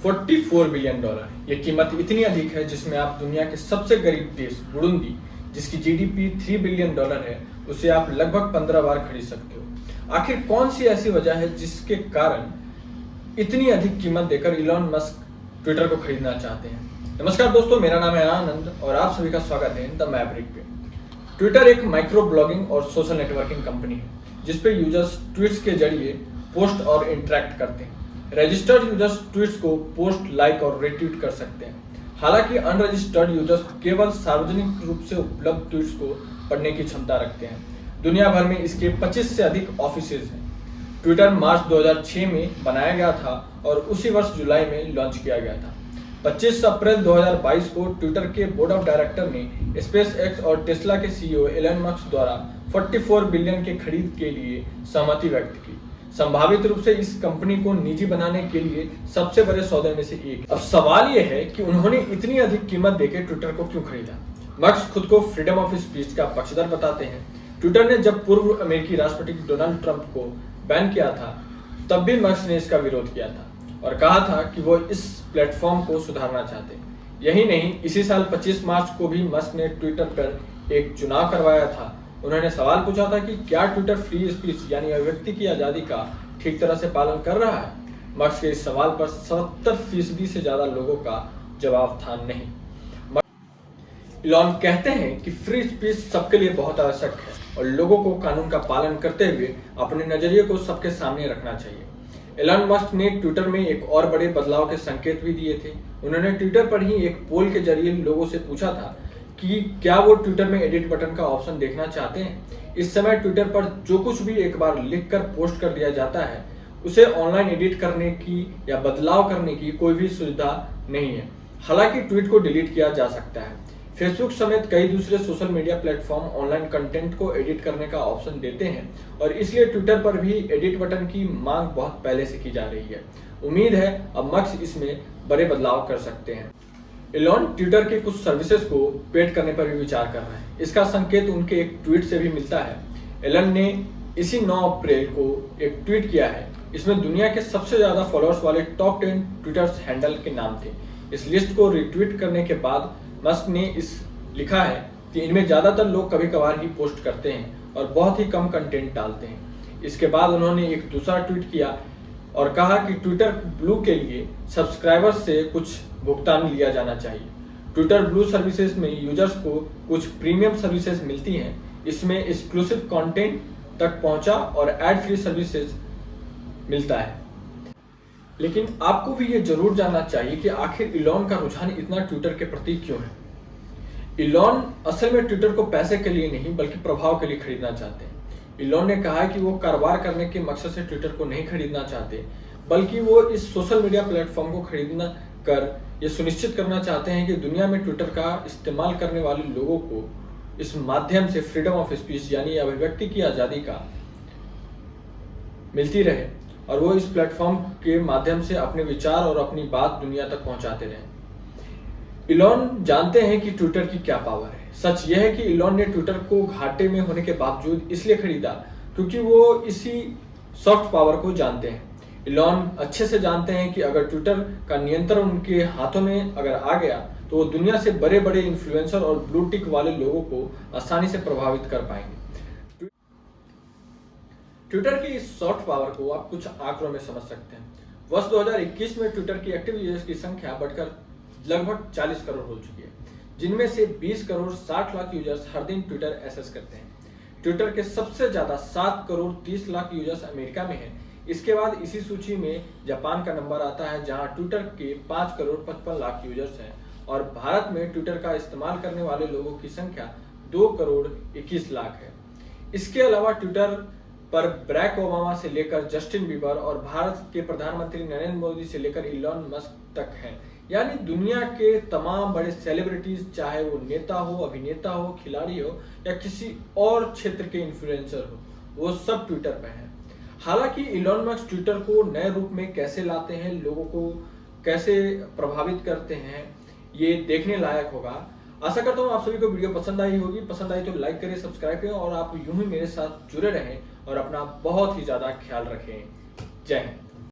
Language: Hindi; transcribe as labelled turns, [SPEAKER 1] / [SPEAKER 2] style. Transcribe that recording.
[SPEAKER 1] 44 बिलियन डॉलर। ये कीमत इतनी अधिक है जिसमें आप दुनिया के सबसे गरीब देश बुरुंडी, जिसकी जीडीपी 3 बिलियन डॉलर है, उसे आप लगभग 15 बार खरीद सकते हो। आखिर कौन सी ऐसी वजह है जिसके कारण इतनी अधिक कीमत देकर इलॉन मस्क ट्विटर को खरीदना चाहते हैं? नमस्कार दोस्तों, मेरा नाम है आनंद और आप सभी का स्वागत है द मैवरिक पे। ट्विटर एक माइक्रो ब्लॉगिंग और सोशल नेटवर्किंग कंपनी है जिसपे यूजर्स ट्वीट्स के जरिए पोस्ट और इंटरेक्ट करते हैं। रजिस्टर्ड यूजर्स ट्वीट्स को पोस्ट, लाइक और रिट्वीट कर सकते हैं। हालांकि अनरजिस्टर्ड यूजर्स केवल सार्वजनिक रूप से उपलब्ध ट्वीट्स को पढ़ने की क्षमता रखते हैं। दुनिया भर में इसके 25 से अधिक ऑफिसेज हैं। ट्विटर मार्च 2006 में बनाया गया था और उसी वर्ष जुलाई में लॉन्च किया गया था। 25 अप्रैल 2022 को ट्विटर के बोर्ड ऑफ डायरेक्टर ने स्पेस एक्स और टेस्ला के सीईओ एलन मस्क द्वारा 44 बिलियन के खरीद के लिए सहमति व्यक्त की। संभावित रूप से इस कंपनी को निजी बनाने के लिए सबसे बड़े सौदे में से एक। अब सवाल यह है कि उन्होंने इतनी अधिक कीमत देकर ट्विटर को क्यों खरीदा? मस्क खुद को फ्रीडम ऑफ स्पीच का पक्षधर बताते हैं। ट्विटर ने जब पूर्व अमेरिकी राष्ट्रपति डोनाल्ड ट्रंप को बैन किया था, तब भी मस्क ने इसका विरोध किया था और कहा था कि वो इस प्लेटफॉर्म को सुधारना चाहते हैं। यही नहीं, इसी साल 25 मार्च को भी मस्क ने ट्विटर पर एक चुनाव करवाया था। उन्होंने सवाल पूछा था कि क्या ट्विटर फ्री स्पीच यानी अभिव्यक्ति की आजादी का ठीक तरह से पालन कर रहा है। मस्क के इस सवाल पर 70% से ज्यादा लोगों का जवाब था नहीं। इलॉन कहते हैं कि फ्री स्पीच सबके लिए बहुत आवश्यक है और लोगों को कानून का पालन करते हुए अपने नजरिए को सबके सामने रखना चाहिए। एलन मस्क ने ट्विटर में एक और बड़े बदलाव के संकेत भी दिए थे। उन्होंने ट्विटर पर ही एक पोल के जरिए लोगों से पूछा था कि क्या वो ट्विटर में एडिट बटन का ऑप्शन देखना चाहते हैं। इस समय ट्विटर पर जो कुछ भी एक बार लिखकर पोस्ट कर दिया जाता है, उसे ऑनलाइन एडिट करने की या बदलाव करने की कोई भी सुविधा नहीं है। हालांकि ट्वीट को डिलीट किया जा सकता है। फेसबुक समेत कई दूसरे social media platform online content को एडिट करने का ऑप्शन देते हैं और इसलिए ट्विटर पर भी एडिट बटन की मांग बहुत पहले से की जा रही है। उम्मीद है अब मस्क इसमें बड़े बदलाव कर सकते हैं। एलन ट्विटर के कुछ सर्विसेज को पेड करने पर भी विचार कर रहे हैं। इसका संकेत उनके एक ट्वीट से भी मिलता है। एलन ने इसी 9 अप्रैल को एक ट्वीट किया है। इसमें दुनिया के सबसे ज्यादा फॉलोअर्स वाले टॉप 10 ट्विटर हैंडल के नाम थे। इस लिस्ट को रिट्वीट करने के बाद मस्क ने लिखा है कि इनमें ज्यादातर लोग कभी कभार ही पोस्ट करते हैं और बहुत ही कम कंटेंट डालते हैं। इसके बाद उन्होंने एक दूसरा ट्वीट किया और कहा कि ट्विटर ब्लू के लिए सब्सक्राइबर्स से कुछ भुगतान लिया जाना चाहिए। ट्विटर ब्लू सर्विसेज में यूजर्स को कुछ प्रीमियम सर्विसेज मिलती हैं। इसमें एक्सक्लूसिव कंटेंट तक पहुंचा और एड फ्री सर्विसेज मिलता है। लेकिन आपको भी ये जरूर जानना चाहिए कि आखिर इलॉन का रुझान इतना ट्विटर के प्रति क्यों है। इलॉन असल में ट्विटर को पैसे के लिए नहीं बल्कि प्रभाव के लिए खरीदना चाहते हैं। इलॉन ने कहा है कि वो कारोबार करने के मकसद से ट्विटर को नहीं खरीदना चाहते, बल्कि वो इस सोशल मीडिया प्लेटफॉर्म को खरीदना कर ये सुनिश्चित करना चाहते हैं कि दुनिया में ट्विटर का इस्तेमाल करने वाले लोगों को इस माध्यम से फ्रीडम ऑफ स्पीच यानी अभिव्यक्ति की आजादी का मिलती रहे और वो इस प्लेटफॉर्म के माध्यम से अपने विचार और अपनी बात दुनिया तक पहुंचाते रहे। इलॉन जानते हैं कि ट्विटर की क्या पावर है। सच यह है कि इलॉन ने ट्विटर को घाटे में होने के बावजूद इसलिए खरीदा क्योंकि वो इसी सॉफ्ट पावर को जानते हैं। इलॉन अच्छे से जानते हैं कि अगर ट्विटर का नियंत्रण उनके हाथों में अगर आ गया तो वो दुनिया से बड़े बड़े इन्फ्लुएंसर और ब्लू टिक वाले लोगों को आसानी से प्रभावित कर पाएंगे। ट्विटर की इस सॉफ्ट पावर को आप कुछ आंकड़ों में समझ सकते हैं। वर्ष 2021 में ट्विटर की एक्टिव यूजर्स की संख्या बढ़कर लगभग 40 करोड़ हो चुकी है, जिनमें से 20 करोड़ 60 लाख यूजर्स हर दिन ट्विटर एक्सेस करते हैं। ट्विटर के सबसे ज्यादा 7 करोड़ 30 लाख यूजर्स अमेरिका में हैं। इसके बाद इसी सूची में जापान का नंबर आता है, जहां ट्विटर के 5 करोड़ 55 लाख यूजर्स हैं और भारत में ट्विटर का इस्तेमाल करने वाले लोगों की संख्या 2 करोड़ 21 लाख है। इसके अलावा ट्विटर पर बराक ओबामा से लेकर जस्टिन बीबर और भारत के प्रधानमंत्री नरेंद्र मोदी से लेकर इलॉन मस्क तक हैं। यानी दुनिया के तमाम बड़े सेलिब्रिटीज, चाहे वो नेता हो, अभिनेता हो, खिलाड़ी हो या किसी और क्षेत्र के इन्फ्लुएंसर हो, वो सब ट्विटर पे हैं। हालांकि इलॉन मस्क ट्विटर को नए रूप में कैसे लाते हैं, लोगों को कैसे प्रभावित करते हैं, ये देखने लायक होगा। आशा करता हूँ आप सभी को वीडियो पसंद आई होगी। पसंद आई तो लाइक करें, सब्सक्राइब करें और आप यूं ही मेरे साथ जुड़े रहें और अपना बहुत ही ज्यादा ख्याल रखें। जय हिंद।